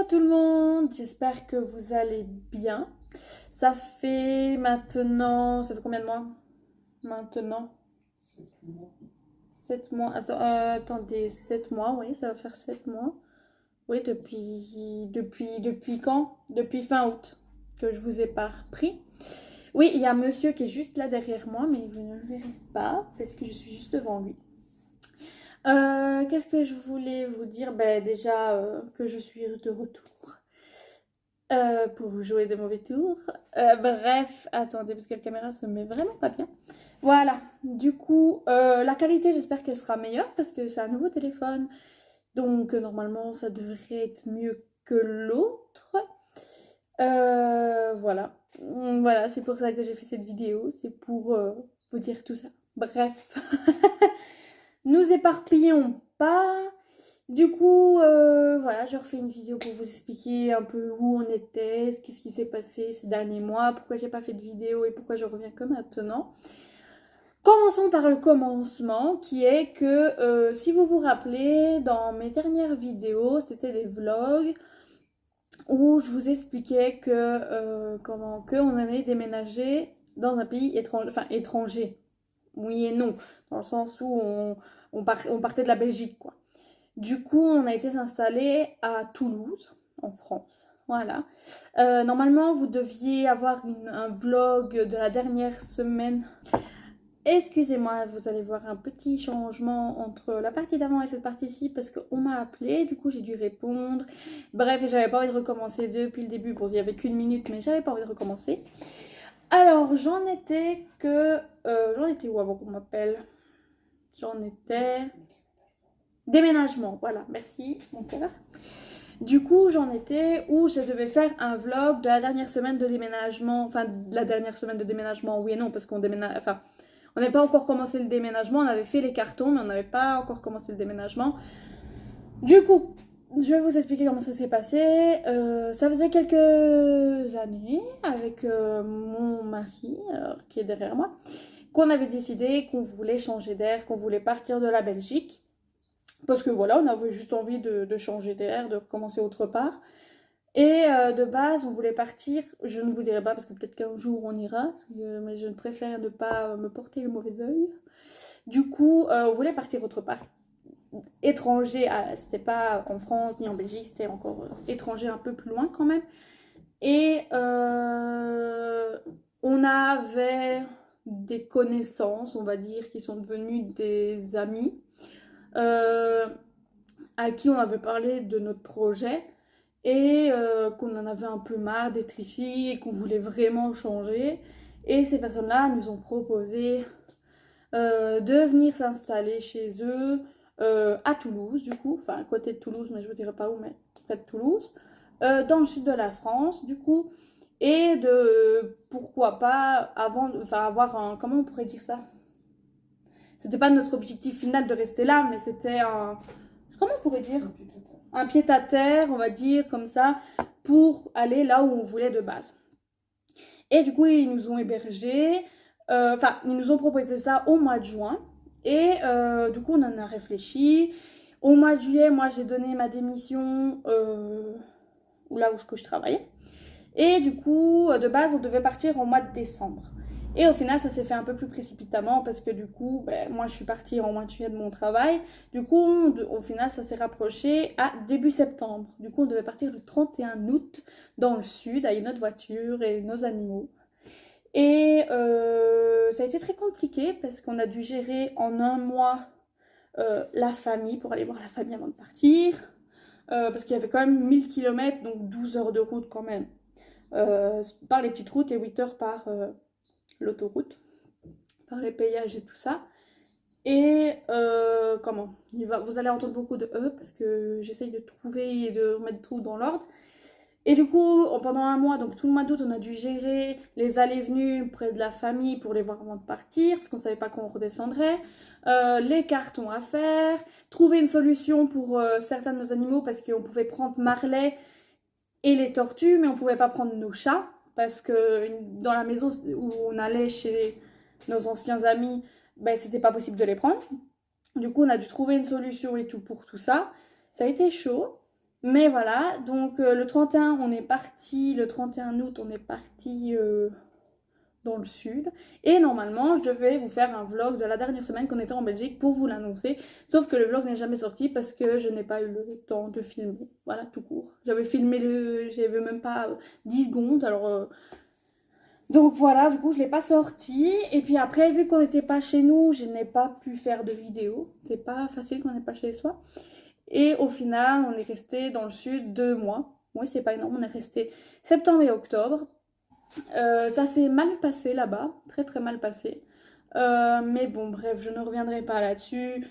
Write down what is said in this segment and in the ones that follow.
à tout le monde, j'espère que vous allez bien. Ça fait maintenant, ça fait combien de mois? Maintenant, 7 mois. Attendez, 7 mois, oui, ça va faire 7 mois. Oui, depuis quand? Depuis fin août que je vous ai pas repris. Oui, il y a monsieur qui est juste là derrière moi, mais vous ne le verrez pas parce que je suis juste devant lui. Qu'est-ce que je voulais vous dire? Ben déjà que je suis de retour. Pour vous jouer de mauvais tours. Bref, attendez, parce que la caméra se met vraiment pas bien. Voilà, du coup, la qualité, j'espère qu'elle sera meilleure parce que c'est un nouveau téléphone. Donc, normalement, ça devrait être mieux que l'autre. Voilà. Voilà, c'est pour ça que j'ai fait cette vidéo. C'est pour vous dire tout ça. Bref, nous éparpillons pas. Du coup, voilà, je refais une vidéo pour vous expliquer un peu où on était, qu'est-ce qui s'est passé ces derniers mois, pourquoi j'ai pas fait de vidéo et pourquoi je reviens que maintenant. Commençons par le commencement, qui est que, si vous vous rappelez, dans mes dernières vidéos, c'était des vlogs où je vous expliquais que, on allait déménager dans un pays étranger, enfin étranger, oui et non, dans le sens où on partait de la Belgique, quoi. Du coup, on a été installé à Toulouse, en France. Voilà. Normalement, vous deviez avoir un vlog de la dernière semaine. Excusez-moi, vous allez voir un petit changement entre la partie d'avant et cette partie-ci parce qu'on m'a appelé, du coup j'ai dû répondre. Bref, j'avais pas envie de recommencer depuis le début. Bon, il y avait qu'une minute, mais j'avais pas envie de recommencer. Alors, j'en étais que... j'en étais où avant qu'on m'appelle? J'en étais... Déménagement, voilà, merci mon cœur. Du coup, j'en étais où je devais faire un vlog de la dernière semaine de déménagement. Enfin, de la dernière semaine de déménagement, oui et non, parce qu'on déménage... Enfin, on n'avait pas encore commencé le déménagement, on avait fait les cartons, mais on n'avait pas encore commencé le déménagement. Du coup, je vais vous expliquer comment ça s'est passé. Ça faisait quelques années, avec mon mari, qui est derrière moi, qu'on avait décidé qu'on voulait changer d'air, qu'on voulait partir de la Belgique. Parce que voilà, on avait juste envie de changer d'air, de recommencer autre part. Et de base, on voulait partir, je ne vous dirai pas parce que peut-être qu'un jour on ira, mais je préfère ne pas me porter le mauvais oeil. Du coup, on voulait partir autre part. Étranger, c'était pas en France ni en Belgique, c'était encore étranger un peu plus loin quand même. Et on avait des connaissances, on va dire, qui sont devenues des amis. À qui on avait parlé de notre projet et qu'on en avait un peu marre d'être ici et qu'on voulait vraiment changer. Et ces personnes-là nous ont proposé de venir s'installer chez eux à Toulouse, du coup, enfin à côté de Toulouse, mais je ne vous dirai pas où, mais près de Toulouse, dans le sud de la France, du coup, et de pourquoi pas avoir un, comment on pourrait dire ça? C'était pas notre objectif final de rester là, mais c'était un, comment on pourrait dire? Un pied-à-terre, on va dire, comme ça, pour aller là où on voulait de base. Et du coup, ils nous ont hébergés, enfin, ils nous ont proposé ça au mois de juin. Et du coup, on en a réfléchi. Au mois de juillet, moi, j'ai donné ma démission là où je travaillais. Et du coup, de base, on devait partir au mois de décembre. Et au final, ça s'est fait un peu plus précipitamment parce que du coup, moi, je suis partie en mois de juillet de mon travail. Du coup, au final, ça s'est rapproché à début septembre. Du coup, on devait partir le 31 août dans le sud avec notre voiture et nos animaux. Et ça a été très compliqué parce qu'on a dû gérer en un mois la famille pour aller voir la famille avant de partir. Parce qu'il y avait quand même 1000 km, donc 12 heures de route quand même. Par les petites routes et 8 heures par l'autoroute, par les payages et tout ça. Et vous allez entendre beaucoup de parce que j'essaye de trouver et de remettre tout dans l'ordre. Et du coup, pendant un mois, donc tout le mois d'août, on a dû gérer les allées-venues près de la famille pour les voir avant de partir, parce qu'on ne savait pas quand on redescendrait. Les cartons à faire, trouver une solution pour certains de nos animaux, parce qu'on pouvait prendre Marley et les tortues, mais on ne pouvait pas prendre nos chats, parce que dans la maison où on allait chez nos anciens amis, c'était pas possible de les prendre. Du coup, on a dû trouver une solution et tout pour tout ça. Ça a été chaud. Mais voilà, donc le 31, on est parti, le 31 août, on est parti dans le sud. Et normalement, je devais vous faire un vlog de la dernière semaine qu'on était en Belgique pour vous l'annoncer. Sauf que le vlog n'est jamais sorti parce que je n'ai pas eu le temps de filmer. Voilà, tout court. J'avais filmé j'avais même pas 10 secondes, alors... Donc voilà, du coup, je ne l'ai pas sorti. Et puis après, vu qu'on n'était pas chez nous, je n'ai pas pu faire de vidéo. C'est pas facile quand on n'est pas chez soi. Et au final, on est resté dans le sud 2 mois. Oui, c'est pas énorme, on est resté septembre et octobre. Ça s'est mal passé là-bas, très très mal passé. Mais bon, bref, je ne reviendrai pas là-dessus.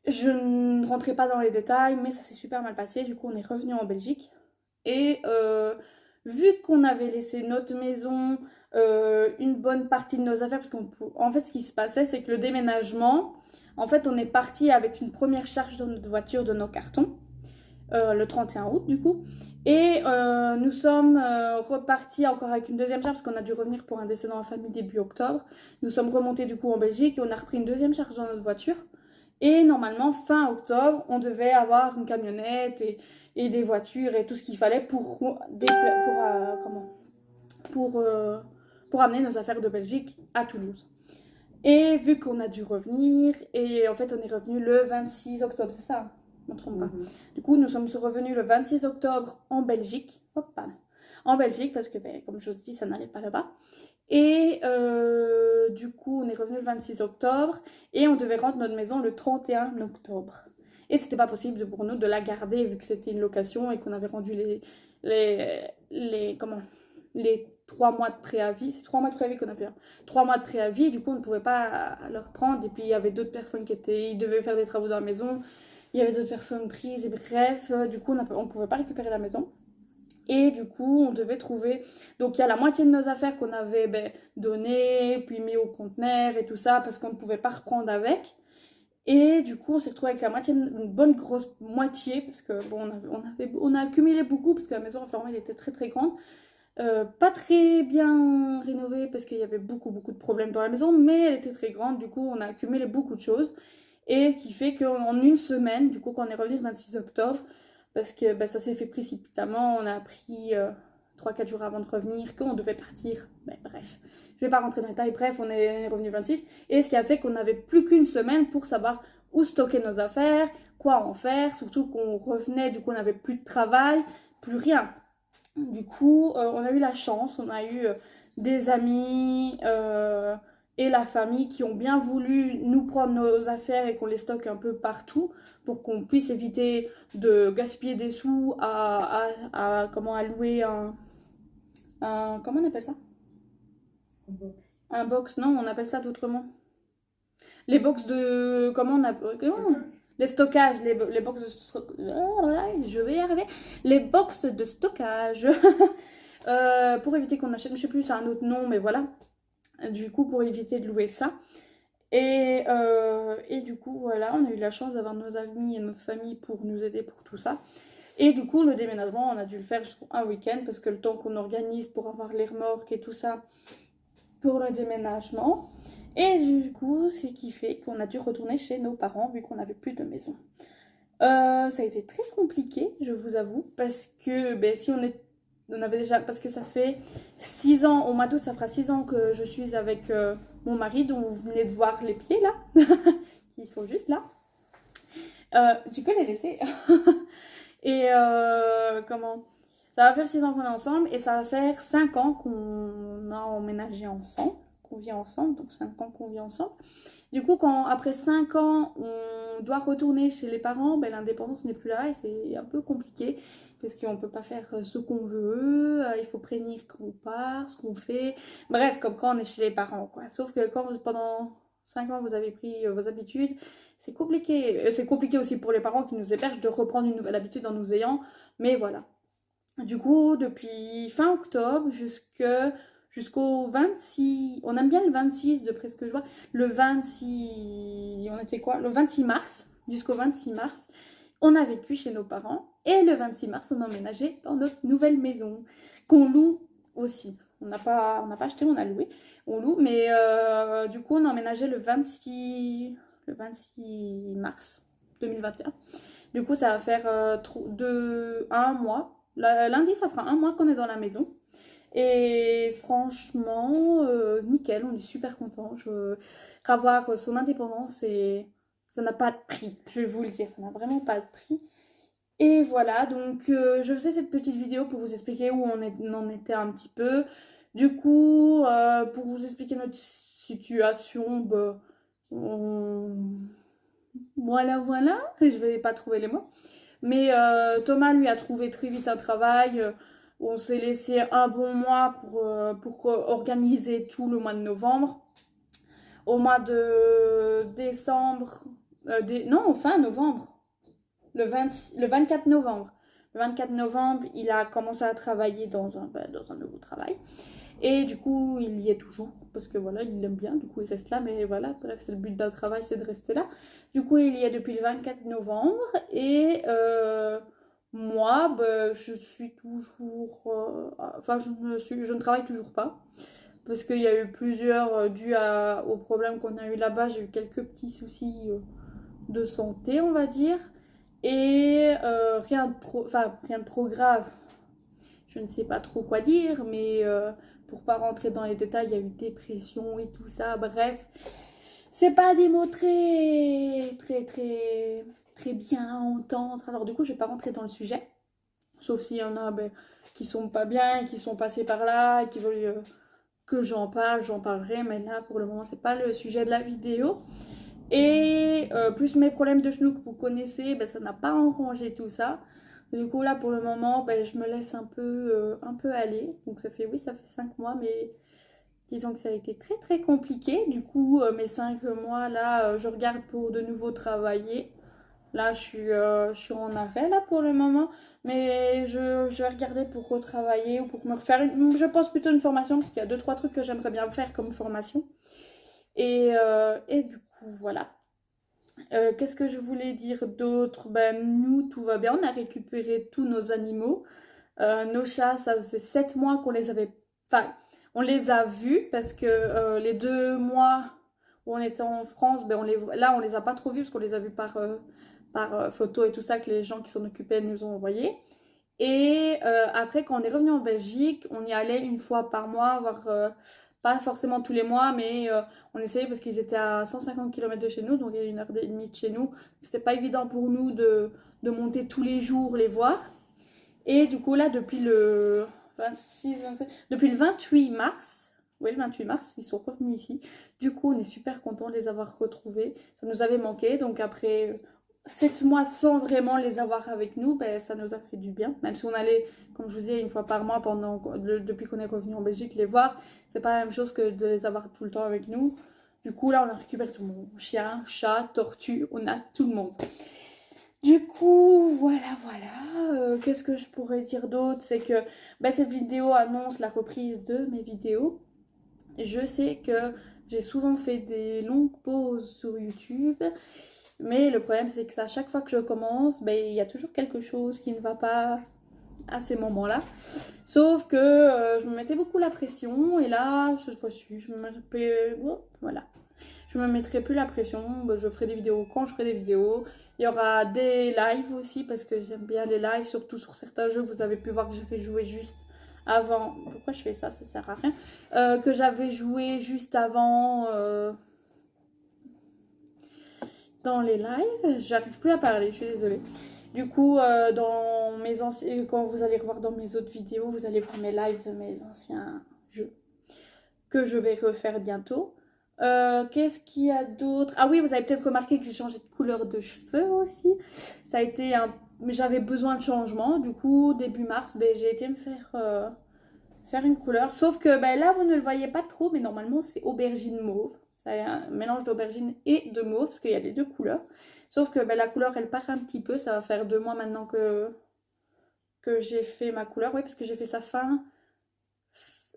Je ne rentrerai pas dans les détails, mais ça s'est super mal passé. Du coup, on est revenu en Belgique. Et vu qu'on avait laissé notre maison, une bonne partie de nos affaires, parce qu'en fait, ce qui se passait, c'est que le déménagement, en fait, on est parti avec une première charge dans notre voiture de nos cartons, le 31 août, du coup. Et nous sommes repartis encore avec une deuxième charge, parce qu'on a dû revenir pour un décès dans la famille début octobre. Nous sommes remontés, du coup, en Belgique, et on a repris une deuxième charge dans notre voiture. Et normalement, fin octobre, on devait avoir une camionnette et des voitures et tout ce qu'il fallait pour amener nos affaires de Belgique à Toulouse. Et vu qu'on a dû revenir, et en fait on est revenu le 26 octobre, c'est ça? Je ne me trompe pas. Du coup, nous sommes revenus le 26 octobre en Belgique. Hop, en Belgique, parce que, ben, comme je vous dis, ça n'allait pas là-bas. Et du coup, on est revenu le 26 octobre et on devait rendre notre maison le 31 octobre. Et c'était pas possible pour nous de la garder vu que c'était une location et qu'on avait rendu les 3 mois de préavis. C'est 3 mois de préavis qu'on a fait. 3 mois de préavis, du coup, on ne pouvait pas le reprendre. Et puis, il y avait d'autres personnes ils devaient faire des travaux dans la maison. Il y avait d'autres personnes prises. Et bref, du coup, on ne pouvait pas récupérer la maison. Et du coup, on devait trouver... Donc, il y a la moitié de nos affaires qu'on avait données, puis mis au conteneur et tout ça, parce qu'on ne pouvait pas reprendre avec. Et du coup, on s'est retrouvé avec la moitié, une bonne grosse moitié, parce que bon, on a accumulé beaucoup, parce que la maison elle était très très grande. Pas très bien rénovée, parce qu'il y avait beaucoup beaucoup de problèmes dans la maison, mais elle était très grande, du coup, on a accumulé beaucoup de choses. Et ce qui fait qu'en une semaine, du coup, quand on est revenu le 26 octobre, parce que ça s'est fait précipitamment, on a appris 3-4 jours avant de revenir qu'on devait partir. Bref, je vais pas rentrer dans les détails, bref, on est revenu le 26. Et ce qui a fait qu'on n'avait plus qu'une semaine pour savoir où stocker nos affaires, quoi en faire, surtout qu'on revenait, du coup on n'avait plus de travail, plus rien. Du coup, on a eu la chance, on a eu des amis et la famille qui ont bien voulu nous prendre nos affaires et qu'on les stocke un peu partout pour qu'on puisse éviter de gaspiller des sous à louer comment on appelle ça? Un box, non, on appelle ça autrement. Les box de... Comment on appelle... Les stockages, les box de... Je vais y arriver. Les box de stockage. Pour éviter qu'on achète, je sais plus, c'est un autre nom, mais voilà. Du coup, pour éviter de louer ça. Et du coup, voilà, on a eu la chance d'avoir nos amis et notre famille pour nous aider pour tout ça. Et du coup, le déménagement, on a dû le faire jusqu'à un week-end parce que le temps qu'on organise pour avoir les remorques et tout ça pour le déménagement. Et du coup, c'est qui fait qu'on a dû retourner chez nos parents vu qu'on n'avait plus de maison. Ça a été très compliqué, je vous avoue, parce que si on avait déjà, parce que ça fait 6 ans, au mois d'août, ça fera 6 ans que je suis avec mon mari, dont vous venez de voir les pieds là, qui sont juste là. Tu peux les laisser. Et comment? Ça va faire 6 ans qu'on est ensemble et ça va faire 5 ans qu'on a emménagé ensemble, qu'on vit ensemble, donc 5 ans qu'on vit ensemble. Du coup, après 5 ans, on doit retourner chez les parents, l'indépendance n'est plus là et c'est un peu compliqué parce qu'on ne peut pas faire ce qu'on veut, il faut prévenir quand on part, ce qu'on fait. Bref, comme quand on est chez les parents, quoi. Sauf que quand pendant 5 ans, vous avez pris vos habitudes, c'est compliqué. C'est compliqué aussi pour les parents qui nous hébergent de reprendre une nouvelle habitude en nous ayant, mais voilà. Du coup, depuis fin octobre jusqu'au 26, on aime bien le 26 de presque je vois, le 26, on était quoi? Le 26 mars, jusqu'au 26 mars, on a vécu chez nos parents et le 26 mars, on a emménagé dans notre nouvelle maison qu'on loue aussi. On n'a pas acheté, on a loué, on loue, mais du coup, on a emménagé le 26 mars 2021. Du coup, ça va faire un mois. Lundi, ça fera un mois qu'on est dans la maison. Et franchement, nickel, on est super contents. Avoir son indépendance, ça n'a pas de prix, je vais vous le dire, ça n'a vraiment pas de prix. Et voilà, donc je faisais cette petite vidéo pour vous expliquer où on en était un petit peu. Du coup, pour vous expliquer notre situation, bah, voilà, voilà, je vais pas trouver les mots. Mais Thomas, lui, a trouvé très vite un travail. On s'est laissé un bon mois pour organiser tout le mois de novembre. Au mois de décembre, non, fin novembre, le 24 novembre. Le 24 novembre, il a commencé à travailler dans un nouveau travail. Et du coup, il y est toujours, parce que voilà, il l'aime bien, du coup, il reste là, mais voilà, bref, c'est le but d'un travail, c'est de rester là. Du coup, il y est depuis le 24 novembre, et moi, ben, je suis toujours, enfin, je ne travaille toujours pas, parce qu'il y a eu plusieurs, au problème qu'on a eu là-bas, j'ai eu quelques petits soucis de santé, on va dire, et rien de trop grave. Je ne sais pas trop quoi dire, mais pour pas rentrer dans les détails, il y a eu dépression et tout ça. Bref, c'est pas des mots très bien à entendre. Alors du coup, je vais pas rentrer dans le sujet, sauf s'il y en a ben, qui sont pas bien, qui sont passés par là, et qui veulent que j'en parlerai. Mais là, pour le moment, c'est pas le sujet de la vidéo. Et plus mes problèmes de genoux que vous connaissez, ben, ça n'a pas arrangé tout ça. Du coup, là, pour le moment, ben, je me laisse un peu aller. Donc, oui, ça fait 5 mois, mais disons que ça a été très, très compliqué. Du coup, mes 5 mois, là, je regarde pour de nouveau travailler. Là, je suis en arrêt, là, pour le moment. Mais je vais regarder pour retravailler ou pour me refaire je pense plutôt une formation, parce qu'il y a 2-3 trucs que j'aimerais bien faire comme formation. Et du coup, voilà. Qu'est-ce que je voulais dire d'autre? Ben, nous, tout va bien. On a récupéré tous nos animaux. Nos chats, ça faisait 7 mois qu'on les avait. Enfin, on les a vus parce que les 2 mois où on était en France, ben, là, on les a pas trop vus parce qu'on les a vus par photo et tout ça que les gens qui s'en occupaient nous ont envoyé. Et après, quand on est revenu en Belgique, on y allait une fois par mois, voir pas forcément tous les mois, mais on essayait parce qu'ils étaient à 150 km de chez nous, donc il y a 1 heure et demie de chez nous. C'était pas évident pour nous de monter tous les jours les voir. Et du coup, là, depuis le 28 mars, oui, le 28 mars, ils sont revenus ici. Du coup, on est super contents de les avoir retrouvés. Ça nous avait manqué, donc après 7 mois sans vraiment les avoir avec nous, ben, ça nous a fait du bien. Même si on allait, comme je vous disais, une fois par mois depuis qu'on est revenu en Belgique les voir, c'est pas la même chose que de les avoir tout le temps avec nous. Du coup, là, on a récupéré tout le monde. Chien, chat, tortue, on a tout le monde. Du coup, voilà. Qu'est-ce que je pourrais dire d'autre? C'est que ben, cette vidéo annonce la reprise de mes vidéos. Je sais que j'ai souvent fait des longues pauses sur YouTube. Mais le problème, c'est que à chaque fois que je commence, ben, il y a toujours quelque chose qui ne va pas à ces moments-là. Sauf que je me mettais beaucoup la pression. Et là, cette fois-ci, voilà. Je me mettrai plus la pression. Ben, je ferai des vidéos quand je ferai des vidéos. Il y aura des lives aussi parce que j'aime bien les lives, surtout sur certains jeux que vous avez pu voir que j'ai fait jouer juste avant. Pourquoi je fais ça? Ça sert à rien. Que j'avais joué juste avant dans les lives. J'arrive plus à parler, je suis désolée. Du coup, quand vous allez revoir dans mes autres vidéos, vous allez voir mes lives de mes anciens jeux que je vais refaire bientôt. Qu'est-ce qu'il y a d'autre? Ah oui, vous avez peut-être remarqué que j'ai changé de couleur de cheveux aussi. Ça a été mais j'avais besoin de changement. Du coup, début mars, ben, j'ai été me faire une couleur. Sauf que ben, là, vous ne le voyez pas trop, mais normalement, c'est aubergine mauve. C'est un mélange d'aubergine et de mauve, parce qu'il y a les deux couleurs. Sauf que ben, la couleur, elle part un petit peu. Ça va faire 2 mois maintenant que j'ai fait ma couleur. Oui, parce que j'ai fait ça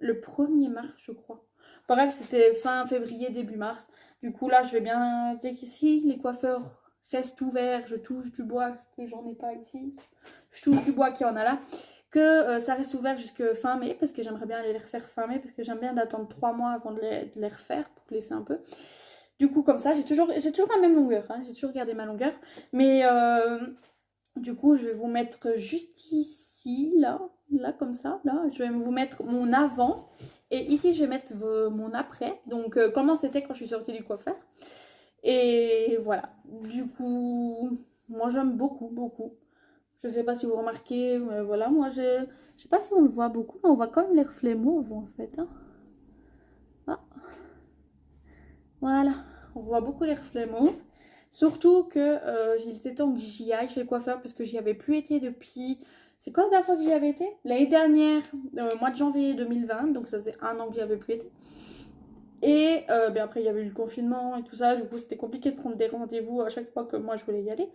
le 1er mars, je crois. Bref, c'était fin février, début mars. Du coup, là, je vais bien dire qu'ici, les coiffeurs restent ouverts. Je touche du bois, que j'en ai pas ici. Je touche du bois qu'il y en a là. Que ça reste ouvert jusque fin mai, parce que j'aimerais bien aller les refaire fin mai, parce que j'aime bien d'attendre 3 mois avant de les refaire, pour laisser un peu. Du coup, comme ça, j'ai toujours la même longueur, hein, j'ai toujours gardé ma longueur. Mais Du coup, je vais vous mettre juste ici, là comme ça, là. Je vais vous mettre mon avant. Et ici, je vais mettre mon après. Donc, comment c'était quand je suis sortie du coiffeur. Et voilà. Du coup, moi, j'aime beaucoup, beaucoup. Je sais pas si vous remarquez, mais voilà, moi, je sais pas si on le voit beaucoup, mais on voit quand même les reflets mauves, en fait. Hein. Ah, voilà. On voit beaucoup les reflets mauves. Surtout que il était temps que j'y aille chez le coiffeur parce que j'y avais plus été depuis. C'est quoi la dernière fois que j'y avais été? L'année dernière, mois de janvier 2020, donc ça faisait un an que j'y avais plus été. Et bien après, il y avait eu le confinement et tout ça, du coup, c'était compliqué de prendre des rendez-vous à chaque fois que moi je voulais y aller.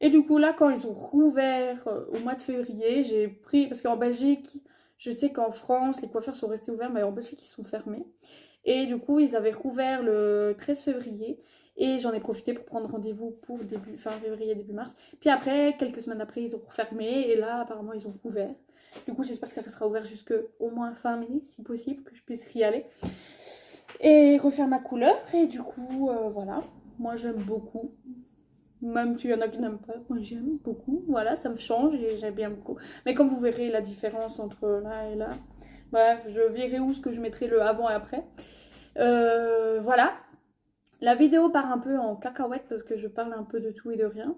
Et du coup, là, quand ils ont rouvert au mois de février, j'ai pris. Parce qu'en Belgique, je sais qu'en France, les coiffeurs sont restés ouverts, mais en Belgique, ils sont fermés. Et du coup, ils avaient rouvert le 13 février. Et j'en ai profité pour prendre rendez-vous pour fin février, début mars. Puis après, quelques semaines après, ils ont refermé. Et là, apparemment, ils ont rouvert. Du coup, j'espère que ça restera ouvert jusque au moins fin mai, si possible, que je puisse y aller. Et refaire ma couleur. Et du coup, voilà. Moi, j'aime beaucoup. Même s'il y en a qui n'aiment pas, moi j'aime beaucoup. Voilà, ça me change et j'aime bien beaucoup. Mais comme vous verrez la différence entre là et là, bref, je verrai où ce que je mettrai le avant et après. Voilà. La vidéo part un peu en cacahuète parce que je parle un peu de tout et de rien.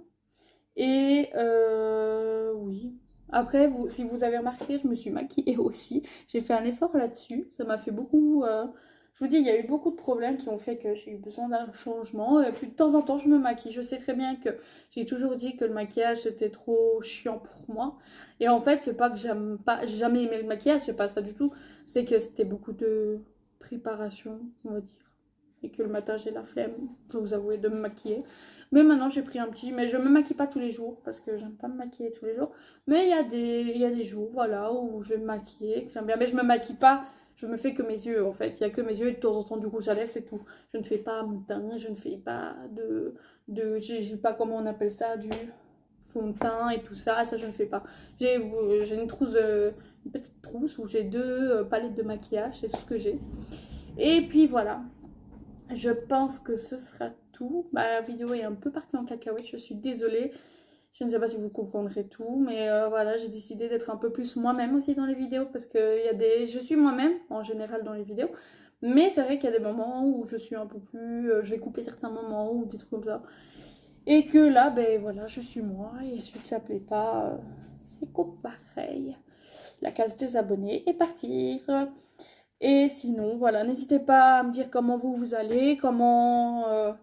Et oui. Après, si vous avez remarqué, je me suis maquillée aussi. J'ai fait un effort là-dessus. Ça m'a fait beaucoup. Je vous dis, il y a eu beaucoup de problèmes qui ont fait que j'ai eu besoin d'un changement. Et puis de temps en temps, je me maquille. Je sais très bien que j'ai toujours dit que le maquillage c'était trop chiant pour moi. Et en fait, c'est pas que j'aime pas, j'ai jamais aimé le maquillage, c'est pas ça du tout. C'est que c'était beaucoup de préparation, on va dire. Et que le matin, j'ai la flemme, je vais vous avouer, de me maquiller. Mais maintenant, j'ai pris un petit. Mais je me maquille pas tous les jours parce que j'aime pas me maquiller tous les jours. Mais il y a des jours, voilà, où je vais me maquiller, que j'aime bien. Mais je me maquille pas, je me fais que mes yeux en fait. Il y a que mes yeux et de temps en temps du rouge à lèvres, c'est tout. Je ne fais pas mon teint, je ne fais pas je sais pas comment on appelle ça, du fond de teint et tout ça. Ça, je ne fais pas. J'ai une trousse, une petite trousse où j'ai deux palettes de maquillage, c'est tout ce que j'ai. Et puis voilà. Je pense que ce sera tout. Ma vidéo est un peu partie en cacahuète, je suis désolée. Je ne sais pas si vous comprendrez tout, mais voilà, j'ai décidé d'être un peu plus moi-même aussi dans les vidéos parce que je suis moi-même en général dans les vidéos. Mais c'est vrai qu'il y a des moments où je suis un peu plus. Je vais couper certains moments ou des trucs comme ça. Et que là, ben voilà, je suis moi. Et celui que ça plaît pas, c'est qu'au pareil. La case des abonnés et partir. Et sinon, voilà, n'hésitez pas à me dire comment vous allez, comment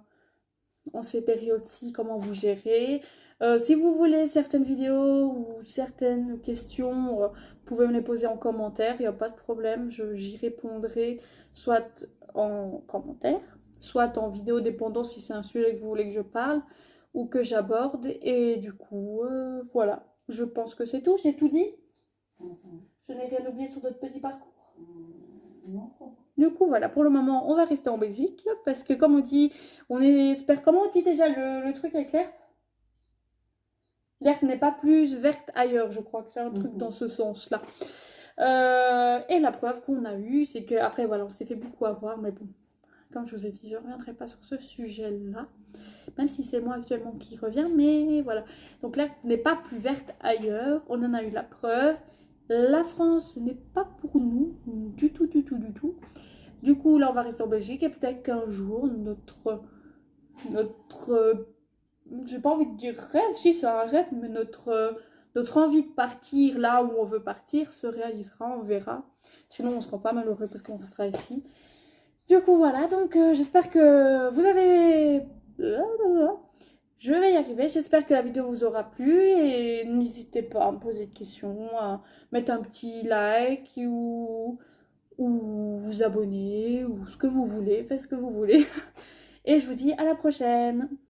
en ces périodes-ci, comment vous gérez. Si vous voulez certaines vidéos ou certaines questions, vous pouvez me les poser en commentaire, il n'y a pas de problème, j'y répondrai soit en commentaire, soit en vidéo dépendant si c'est un sujet que vous voulez que je parle ou que j'aborde. Et du coup, voilà, je pense que c'est tout, j'ai tout dit. Je n'ai rien oublié sur notre petit parcours. Non. Du coup, voilà, pour le moment, on va rester en Belgique parce que, comme on dit, on espère. Comment on dit déjà le truc avec l'herbe? L'herbe n'est pas plus verte ailleurs, je crois que c'est un truc dans ce sens-là. Et la preuve qu'on a eue, c'est que, après, voilà, on s'est fait beaucoup avoir, mais bon, comme je vous ai dit, je ne reviendrai pas sur ce sujet-là, même si c'est moi actuellement qui reviens, mais voilà. Donc l'herbe n'est pas plus verte ailleurs, on en a eu la preuve. La France n'est pas pour nous, du tout, du tout, du tout. Du coup, là, on va rester en Belgique et peut-être qu'un jour, j'ai pas envie de dire rêve, si c'est un rêve, mais notre envie de partir là où on veut partir se réalisera, on verra. Sinon, on sera pas malheureux parce qu'on restera ici. Du coup, voilà, donc j'espère que vous avez... Je vais y arriver, j'espère que la vidéo vous aura plu et n'hésitez pas à me poser des questions, à mettre un petit like ou vous abonner ou ce que vous voulez, faites ce que vous voulez. Et je vous dis à la prochaine.